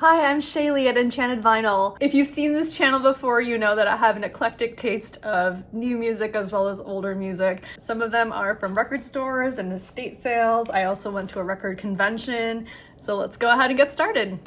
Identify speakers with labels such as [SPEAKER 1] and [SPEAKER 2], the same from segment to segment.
[SPEAKER 1] Hi, I'm Shaylee at Enchanted Vinyl. If you've seen this channel before, you know that I have an eclectic taste of new music as well as older music. Some of them are from record stores and estate sales. I also went to a record convention. So let's go ahead and get started.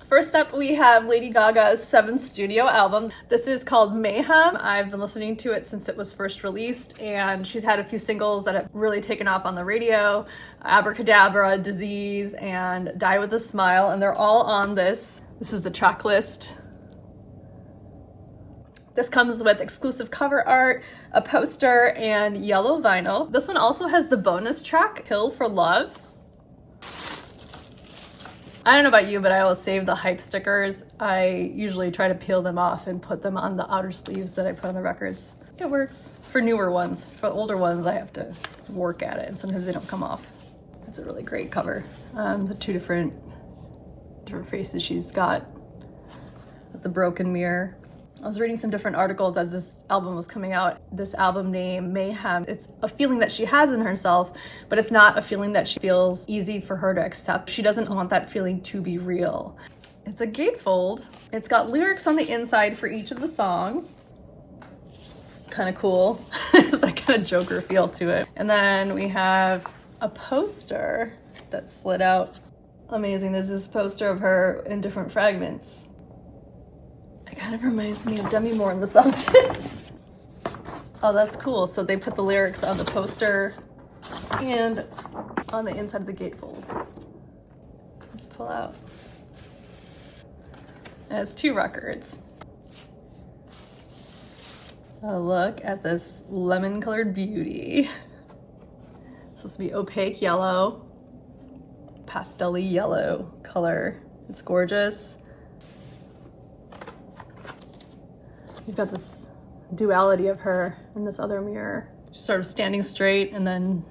[SPEAKER 1] First up, we have Lady Gaga's 7th studio album. This is called Mayhem. I've been listening to it since it was first released, and she's had a few singles that have really taken off on the radio. Abracadabra, Disease, and Die With A Smile, and they're all on this. This is the track list. This comes with exclusive cover art, a poster, and yellow vinyl. This one also has the bonus track, Pill for Love. I don't know about you, but I always save the hype stickers. I usually try to peel them off and put them on the outer sleeves that I put on the records. It works for newer ones. For older ones, I have to work at it, and sometimes they don't come off. It's a really great cover. The two different faces she's got with the broken mirror. I was reading some different articles as this album was coming out. This album name, Mayhem, it's a feeling that she has in herself, but it's not a feeling that she feels easy for her to accept. She doesn't want that feeling to be real. It's a gatefold. It's got lyrics on the inside for each of the songs. Kind of cool. It's that kind of Joker feel to it. And then we have a poster that slid out. Amazing. There's this poster of her in different fragments. It kind of reminds me of Demi Moore in The Substance. Oh, that's cool. So they put the lyrics on the poster and on the inside of the gatefold. Let's pull out. It has 2 records. Oh, look at this lemon-colored beauty. It's supposed to be opaque yellow, pastel-y yellow color. It's gorgeous. You've got this duality of her in this other mirror. She's sort of standing straight and then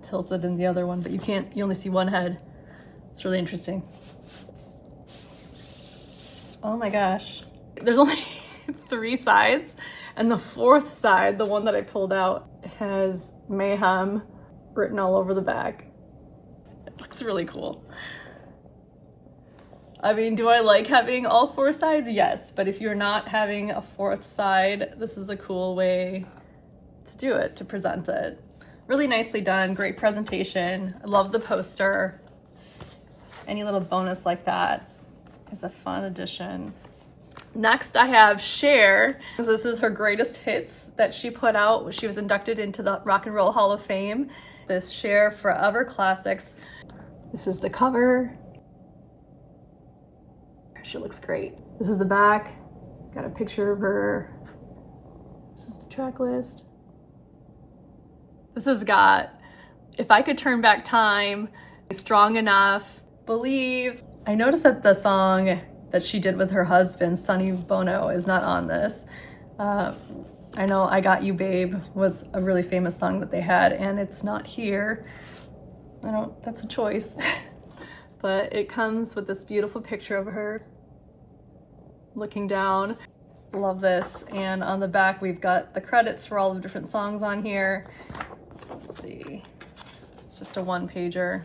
[SPEAKER 1] tilted in the other one, but you only see one head. It's really interesting. Oh my gosh. There's only 3 sides, and the 4th side, the one that I pulled out, has Mayhem written all over the back. It looks really cool. I mean, do I like having all 4 sides? Yes, but if you're not having a 4th side, this is a cool way to do it, to present it. Really nicely done, great presentation. I love the poster. Any little bonus like that is a fun addition. Next, I have Cher. This is her greatest hits that she put out. She was inducted into the Rock and Roll Hall of Fame. This Cher Forever Classics. This is the cover. She looks great. This is the back. Got a picture of her. This is the track list. This has got If I Could Turn Back Time, Strong Enough, Believe. I noticed that the song that she did with her husband, Sonny Bono, is not on this. I know I Got You Babe was a really famous song that they had, and it's not here. That's a choice. But it comes with this beautiful picture of her looking down. Love this. And on the back, we've got the credits for all the different songs on here. Let's see. It's just a 1-pager.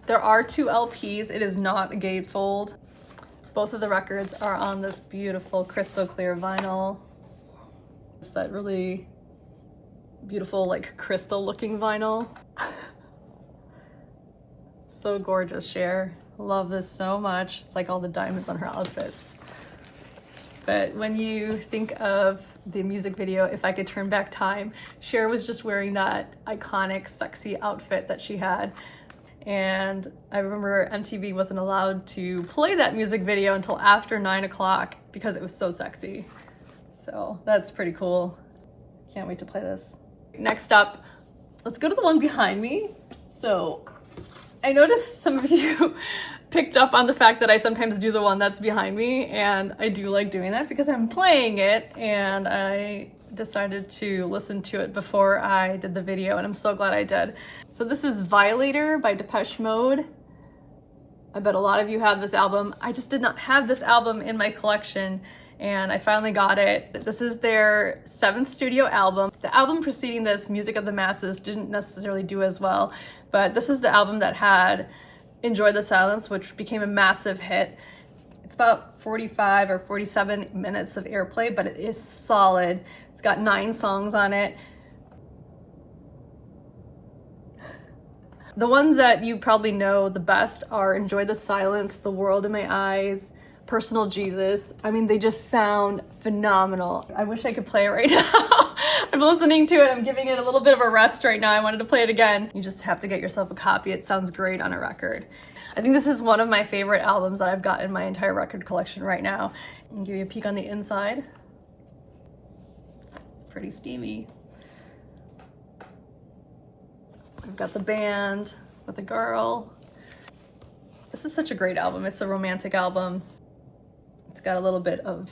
[SPEAKER 1] There are 2 LPs. It is not a gatefold. Both of the records are on this beautiful crystal clear vinyl. It's that really beautiful, like crystal looking vinyl. So gorgeous, Cher. Love this so much. It's like all the diamonds on her outfits. But when you think of the music video, If I Could Turn Back Time, Cher was just wearing that iconic, sexy outfit that she had. And I remember MTV wasn't allowed to play that music video until after 9 o'clock because it was so sexy. So that's pretty cool. Can't wait to play this. Next up, let's go to the one behind me. So I noticed some of you picked up on the fact that I sometimes do the one that's behind me, and I do like doing that because I'm playing it, and I decided to listen to it before I did the video, and I'm so glad I did. So this is Violator by Depeche Mode. I bet a lot of you have this album. I just did not have this album in my collection, and I finally got it. This is their 7th studio album. The album preceding this, Music of the Masses, didn't necessarily do as well, but this is the album that had Enjoy the Silence, which became a massive hit. It's about 45 or 47 minutes of airplay, but it is solid. It's got 9 songs on it. The ones that you probably know the best are Enjoy the Silence, The World in My Eyes, Personal Jesus. I mean, they just sound phenomenal. I wish I could play it right now. I'm listening to it. I'm giving it a little bit of a rest right now. I wanted to play it again. You just have to get yourself a copy. It sounds great on a record. I think this is one of my favorite albums that I've got in my entire record collection right now. I'll give you a peek on the inside. It's pretty steamy. I've got the band with a girl. This is such a great album. It's a romantic album. It's got a little bit of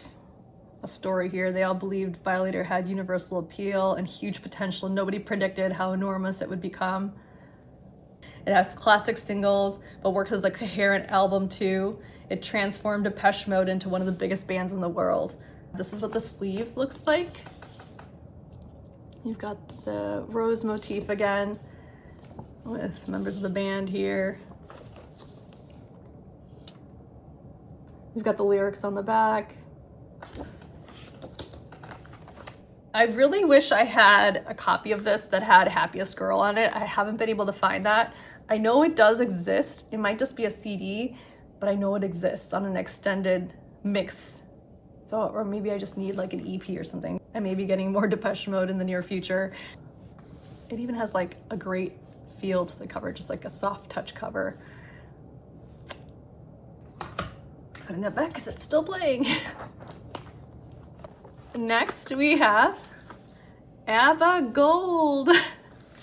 [SPEAKER 1] a story here. They all believed Violator had universal appeal and huge potential. Nobody predicted how enormous it would become. It has classic singles, but works as a coherent album too. It transformed Depeche Mode into one of the biggest bands in the world. This is what the sleeve looks like. You've got the rose motif again with members of the band here. You've got the lyrics on the back. I really wish I had a copy of this that had Happiest Girl on it. I haven't been able to find that. I know it does exist. It might just be a CD, but I know it exists on an extended mix. So, or maybe I just need like an EP or something. I may be getting more Depeche Mode in the near future. It even has like a great feel to the cover, just like a soft touch cover. Putting that back because it's still playing. Next we have ABBA Gold.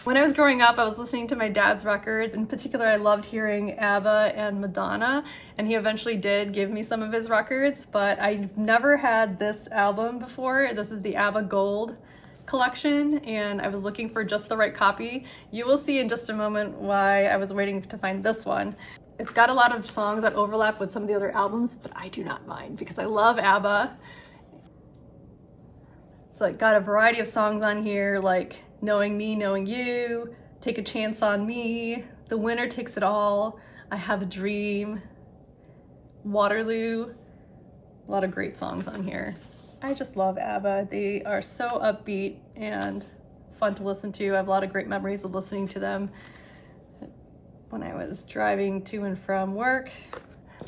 [SPEAKER 1] When I was growing up, I was listening to my dad's records. In particular, I loved hearing ABBA and Madonna, and he eventually did give me some of his records, but I've never had this album before. This is the ABBA Gold collection, and I was looking for just the right copy. You will see in just a moment why I was waiting to find this one. It's got a lot of songs that overlap with some of the other albums, but I do not mind because I love ABBA. It's like got a variety of songs on here, like Knowing Me, Knowing You, Take a Chance on Me, The Winner Takes It All, I Have a Dream, Waterloo. A lot of great songs on here. I just love ABBA. They are so upbeat and fun to listen to. I have a lot of great memories of listening to them when I was driving to and from work.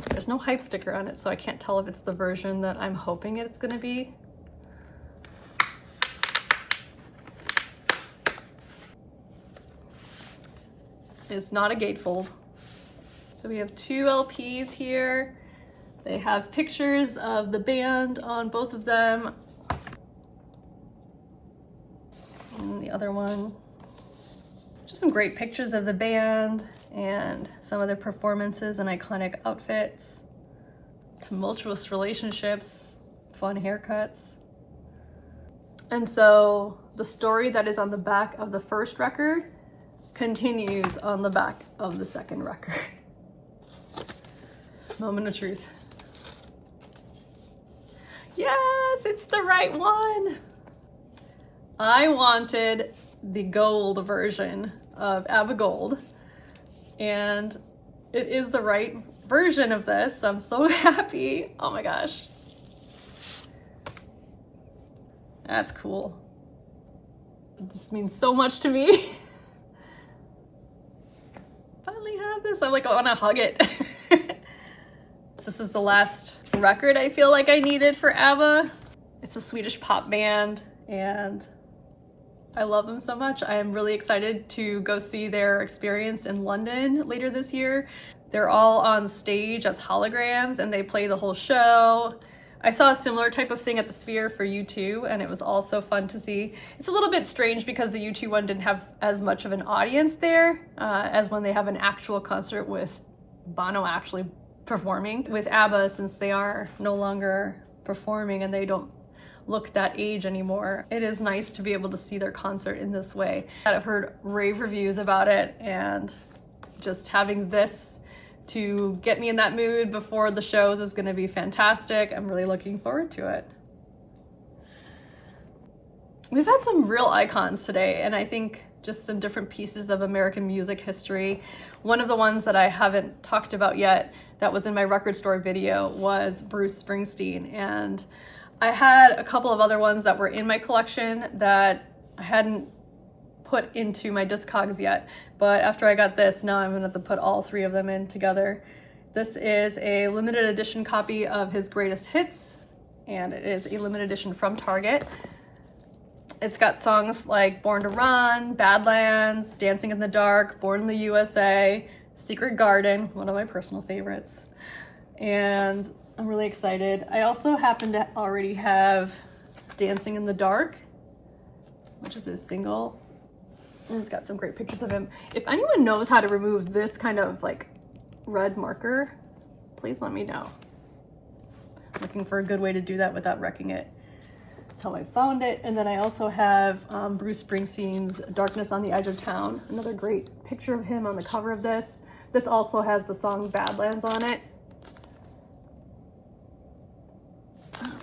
[SPEAKER 1] There's no hype sticker on it, so I can't tell if it's the version that I'm hoping it's gonna be. It's not a gatefold. So we have 2 LPs here. They have pictures of the band on both of them. And the other one, just some great pictures of the band and some of their performances and iconic outfits, tumultuous relationships, fun haircuts. And so the story that is on the back of the first record continues on the back of the second record. Moment of truth. Yes, it's the right one. I wanted the gold version of ABBA Gold, and it is the right version of this. I'm so happy. Oh my gosh. That's cool. This means so much to me. Finally have this. I like want to hug it. This is the last record I feel like I needed for ABBA. It's a Swedish pop band, and I love them so much. I am really excited to go see their experience in London later this year. They're all on stage as holograms, and they play the whole show. I saw a similar type of thing at the Sphere for U2, and it was also fun to see. It's a little bit strange because the U2 one didn't have as much of an audience there as when they have an actual concert with Bono actually performing. With ABBA, since they are no longer performing and they don't look that age anymore, it is nice to be able to see their concert in this way. I've heard rave reviews about it, and just having this to get me in that mood before the shows is going to be fantastic. I'm really looking forward to it. We've had some real icons today, and I think just some different pieces of American music history. One of the ones that I haven't talked about yet that was in my record store video was Bruce Springsteen. And I had a couple of other ones that were in my collection that I hadn't put into my Discogs yet. But after I got this, now I'm gonna have to put all three of them in together. This is a limited edition copy of his greatest hits, and it is a limited edition from Target. It's got songs like Born to Run, Badlands, Dancing in the Dark, Born in the USA, Secret Garden, one of my personal favorites. And I'm really excited. I also happen to already have Dancing in the Dark, which is his single. And it's got some great pictures of him. If anyone knows how to remove this kind of like red marker, please let me know. I'm looking for a good way to do that without wrecking it. That's how I found it. And then I also have Bruce Springsteen's Darkness on the Edge of Town. Another great picture of him on the cover of this. This also has the song Badlands on it.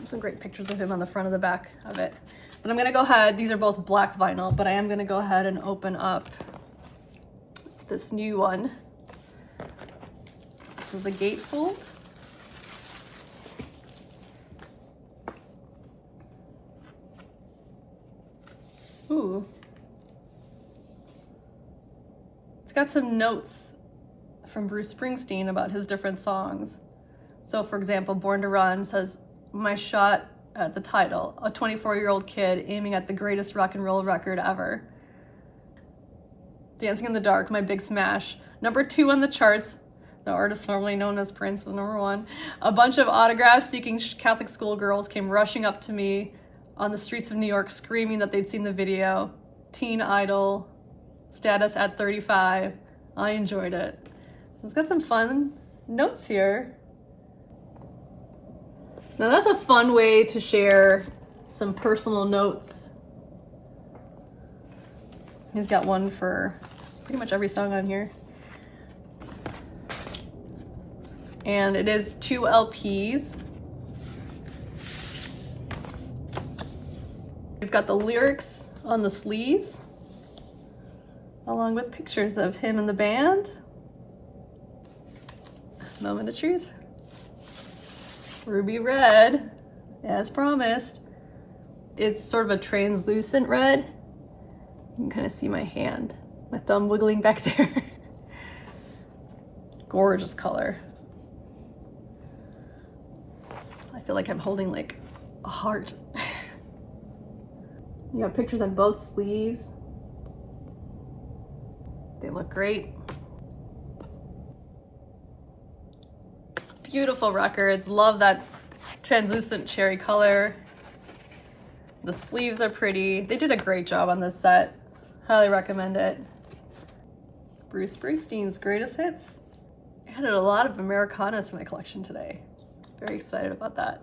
[SPEAKER 1] Some great pictures of him on the front of the back of it. But I'm gonna go ahead, these are both black vinyl, but I am gonna go ahead and open up this new one. This is a gatefold. Ooh. It's got some notes from Bruce Springsteen about his different songs. So for example, Born to Run says, "My shot at the title, a 24-year-old kid aiming at the greatest rock and roll record ever." Dancing in the Dark, my big smash. #2 on the charts. The artist formerly known as Prince was #1. A bunch of autograph-seeking Catholic schoolgirls came rushing up to me on the streets of New York screaming that they'd seen the video. Teen Idol. Status at 35. I enjoyed it. It's got some fun notes here. Now that's a fun way to share some personal notes. He's got one for pretty much every song on here. And it is 2 LPs. We've got the lyrics on the sleeves, along with pictures of him and the band. Moment of truth. Ruby red, as promised. It's sort of a translucent red. You can kind of see my hand, my thumb wiggling back there. Gorgeous color. I feel like I'm holding like a heart. You got pictures on both sleeves. They look great. Beautiful records. Love that translucent cherry color. The sleeves are pretty. They did a great job on this set. Highly recommend it. Bruce Springsteen's greatest hits. Added a lot of Americana to my collection today. Very excited about that.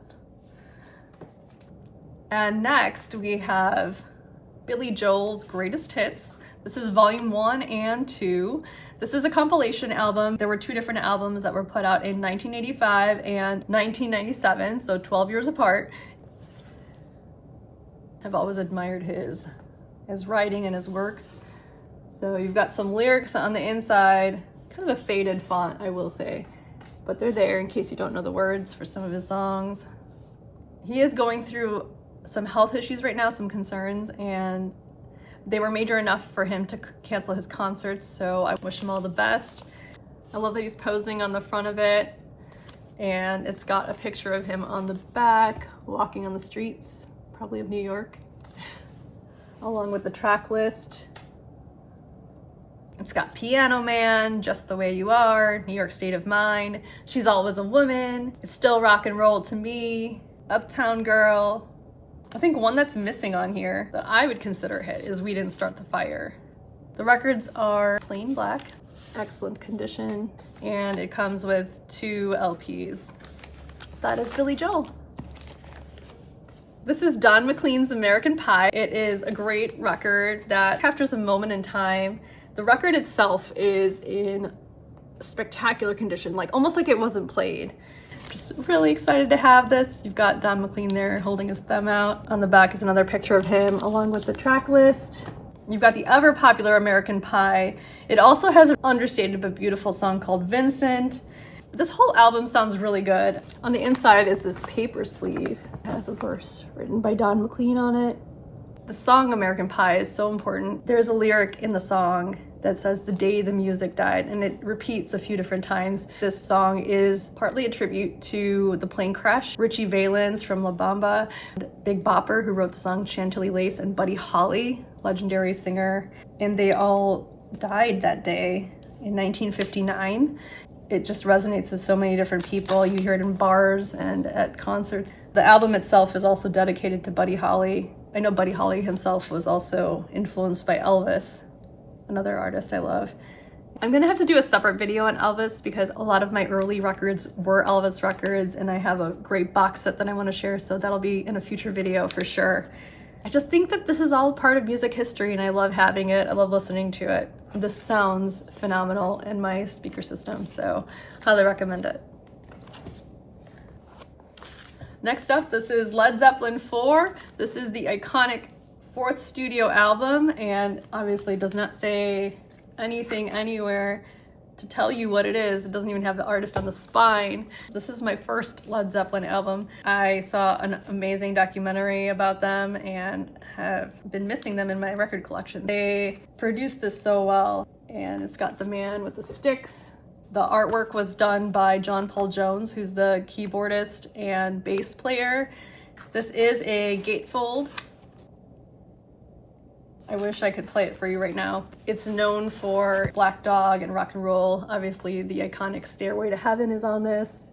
[SPEAKER 1] And next we have Billy Joel's Greatest Hits. This is volume 1 and 2. This is a compilation album. There were 2 different albums that were put out in 1985 and 1997, so 12 years apart. I've always admired his writing and his works. So you've got some lyrics on the inside, kind of a faded font, I will say, but they're there in case you don't know the words for some of his songs. He is going through some health issues right now, some concerns, and they were major enough for him to cancel his concerts, so I wish him all the best. I love that he's posing on the front of it, and it's got a picture of him on the back, walking on the streets, probably of New York, along with the track list. It's got Piano Man, Just the Way You Are, New York State of Mind, She's Always a Woman, It's Still Rock and Roll to Me, Uptown Girl. I think one that's missing on here that I would consider a hit is We Didn't Start the Fire. The records are plain black, excellent condition, and it comes with 2 LPs. That is Billy Joel. This is Don McLean's American Pie. It is a great record that captures a moment in time. The record itself is in spectacular condition, like almost like it wasn't played. Just really excited to have this. You've got Don McLean there holding his thumb out. On the back is another picture of him along with the track list. You've got the ever popular American Pie. It also has an understated but beautiful song called Vincent. This whole album sounds really good. On the inside is this paper sleeve. It has a verse written by Don McLean on it. The song American Pie is so important. There's a lyric in the song that says "the day the music died," and it repeats a few different times. This song is partly a tribute to the plane crash. Richie Valens from La Bamba, Big Bopper, who wrote the song Chantilly Lace, and Buddy Holly, legendary singer, and they all died that day in 1959. It just resonates with so many different people. You hear it in bars and at concerts. The album itself is also dedicated to Buddy Holly. I know Buddy Holly himself was also influenced by Elvis, another artist I love. I'm gonna have to do a separate video on Elvis because a lot of my early records were Elvis records, and I have a great box set that I want to share, so that'll be in a future video for sure. I just think that this is all part of music history, and I love having it. I love listening to it. This sounds phenomenal in my speaker system, so highly recommend it. Next up, this is Led Zeppelin 4. This is the iconic fourth studio album, and obviously does not say anything anywhere to tell you what it is. It doesn't even have the artist on the spine. This is my first Led Zeppelin album. I saw an amazing documentary about them and have been missing them in my record collection. They produced this so well, and it's got the man with the sticks. The artwork was done by John Paul Jones, who's the keyboardist and bass player. This is a gatefold. I wish I could play it for you right now. It's known for Black Dog and rock and roll. Obviously, the iconic Stairway to Heaven is on this.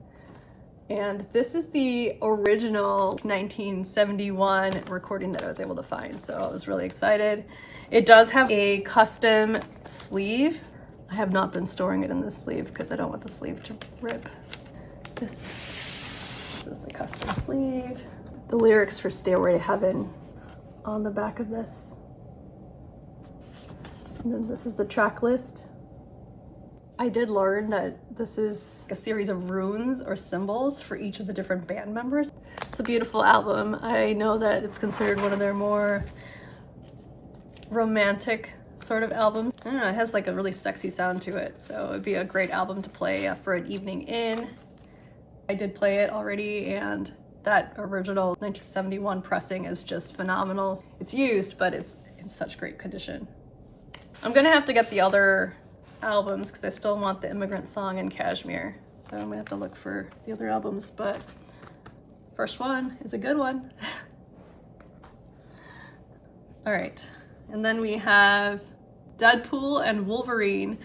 [SPEAKER 1] And this is the original 1971 recording that I was able to find, so I was really excited. It does have a custom sleeve. I have not been storing it in this sleeve because I don't want the sleeve to rip. This is the custom sleeve. The lyrics for Stairway to Heaven on the back of this. And then this is the track list. I did learn that this is a series of runes or symbols for each of the different band members. It's a beautiful album. I know that it's considered one of their more romantic sort of albums. I don't know, it has like a really sexy sound to it, so it'd be a great album to play for an evening in. I did play it already, and that original 1971 pressing is just phenomenal. It's used, but it's in such great condition. I'm gonna have to get the other albums because I still want the Immigrant Song and Kashmir. So I'm gonna have to look for the other albums, but first one is a good one. All right, and then we have Deadpool and Wolverine.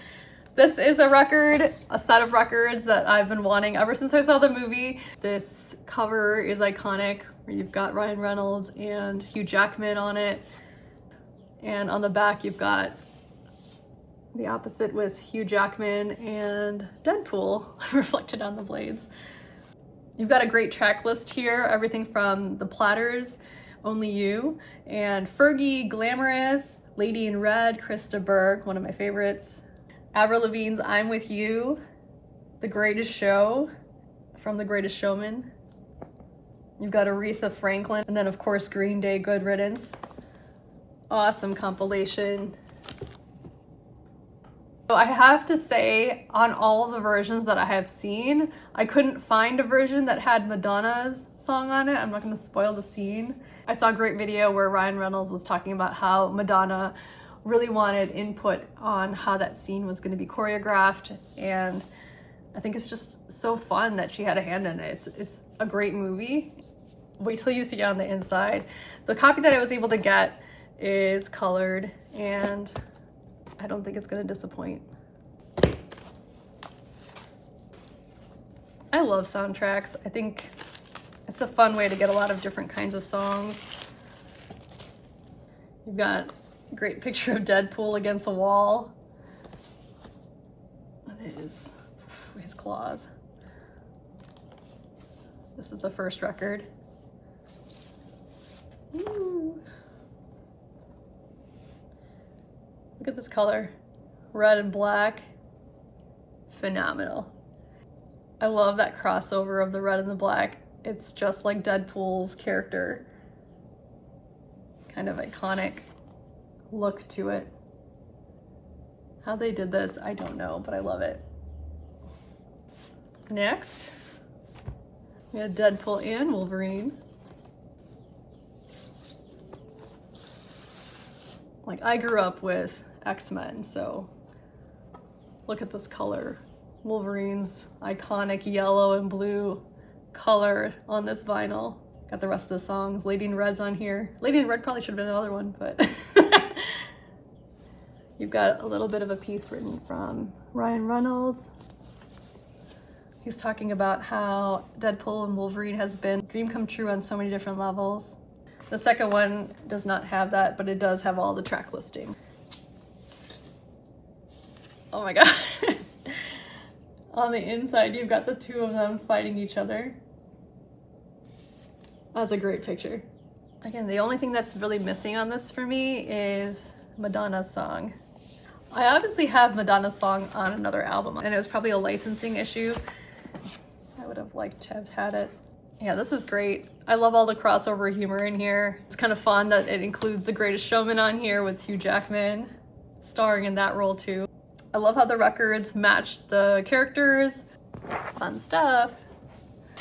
[SPEAKER 1] This is a set of records that I've been wanting ever since I saw the movie. This cover is iconic, where you've got Ryan Reynolds and Hugh Jackman on it. And on the back, you've got the opposite with Hugh Jackman and Deadpool reflected on the blades. You've got a great track list here, everything from The Platters, Only You, and Fergie, Glamorous, Lady in Red, Krista Berg, one of my favorites, Avril Lavigne's I'm With You, The Greatest Show from The Greatest Showman. You've got Aretha Franklin, and then of course Green Day, Good Riddance. Awesome compilation. So I have to say, on all of the versions that I have seen, I couldn't find a version that had Madonna's song on it. I'm not going to spoil the scene. I saw a great video where Ryan Reynolds was talking about how Madonna really wanted input on how that scene was going to be choreographed, and I think it's just so fun that she had a hand in it. It's a great movie. Wait till you see it on the inside. The copy that I was able to get is colored, and I don't think it's gonna disappoint. I love soundtracks. I think it's a fun way to get a lot of different kinds of songs. You've got a great picture of Deadpool against a wall. That is his claws. This is the first record. Ooh. Look at this color, red and black, phenomenal. I love that crossover of the red and the black. It's just like Deadpool's character. Kind of iconic look to it. How they did this, I don't know, but I love it. Next, we had Deadpool and Wolverine. Like, I grew up with X-Men, so look at this color. Wolverine's iconic yellow and blue color on this vinyl. Got the rest of the songs. Lady in Red's on here. Lady in Red probably should have been another one, but you've got a little bit of a piece written from Ryan Reynolds. He's talking about how Deadpool and Wolverine has been a dream come true on so many different levels. The second one does not have that, but it does have all the track listing. Oh my god. On the inside, you've got the two of them fighting each other. That's a great picture. Again, the only thing that's really missing on this for me is Madonna's song. I obviously have Madonna's song on another album, and it was probably a licensing issue. I would have liked to have had it. Yeah, this is great. I love all the crossover humor in here. It's kind of fun that it includes The Greatest Showman on here with Hugh Jackman starring in that role too. I love how the records match the characters. Fun stuff.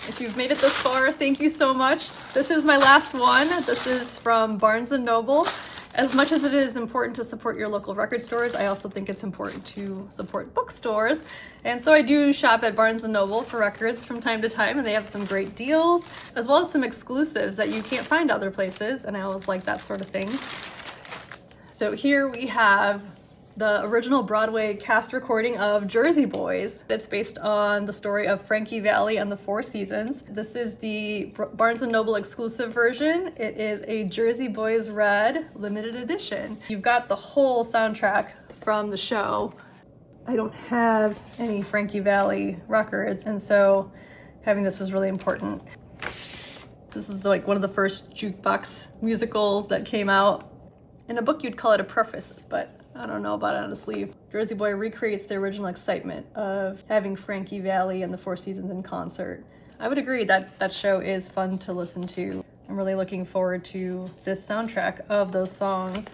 [SPEAKER 1] If you've made it this far, thank you so much. This is my last one. This is from Barnes & Noble. As much as it is important to support your local record stores, I also think it's important to support bookstores. And so I do shop at Barnes & Noble for records from time to time, and they have some great deals, as well as some exclusives that you can't find other places, and I always like that sort of thing. So here we have the original Broadway cast recording of Jersey Boys. It's based on the story of Frankie Valli and the Four Seasons. This is the Barnes & Noble exclusive version. It is a Jersey Boys Red limited edition. You've got the whole soundtrack from the show. I don't have any Frankie Valli records, and so having this was really important. This is like one of the first jukebox musicals that came out. In a book, you'd call it a preface, but I don't know about it on a sleeve. Jersey Boy recreates the original excitement of having Frankie Valli and the Four Seasons in concert. I would agree that that show is fun to listen to. I'm really looking forward to this soundtrack of those songs.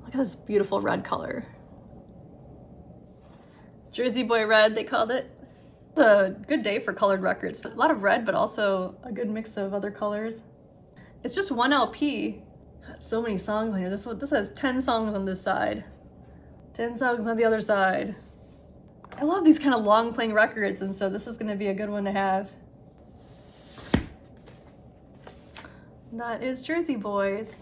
[SPEAKER 1] Look at this beautiful red color. Jersey Boy Red, they called it. It's a good day for colored records. A lot of red, but also a good mix of other colors. It's just one LP. So many songs on here. This has 10 songs on this side, 10 songs on the other side. I love these kind of long playing records, and so this is going to be a good one to have. That is Jersey Boys.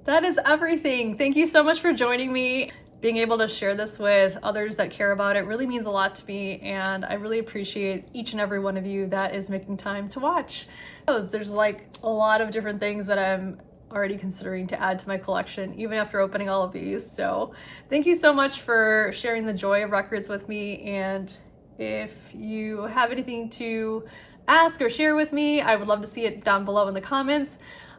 [SPEAKER 1] That is everything. Thank you so much for joining me. Being able to share this with others that care about it really means a lot to me, and I really appreciate each and every one of you that is making time to watch. There's like a lot of different things that I'm already considering to add to my collection, even after opening all of these. So thank you so much for sharing the joy of records with me, and if you have anything to ask or share with me, I would love to see it down below in the comments.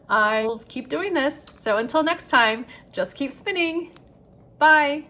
[SPEAKER 1] I'll keep doing this. So until next time, just keep spinning. Bye.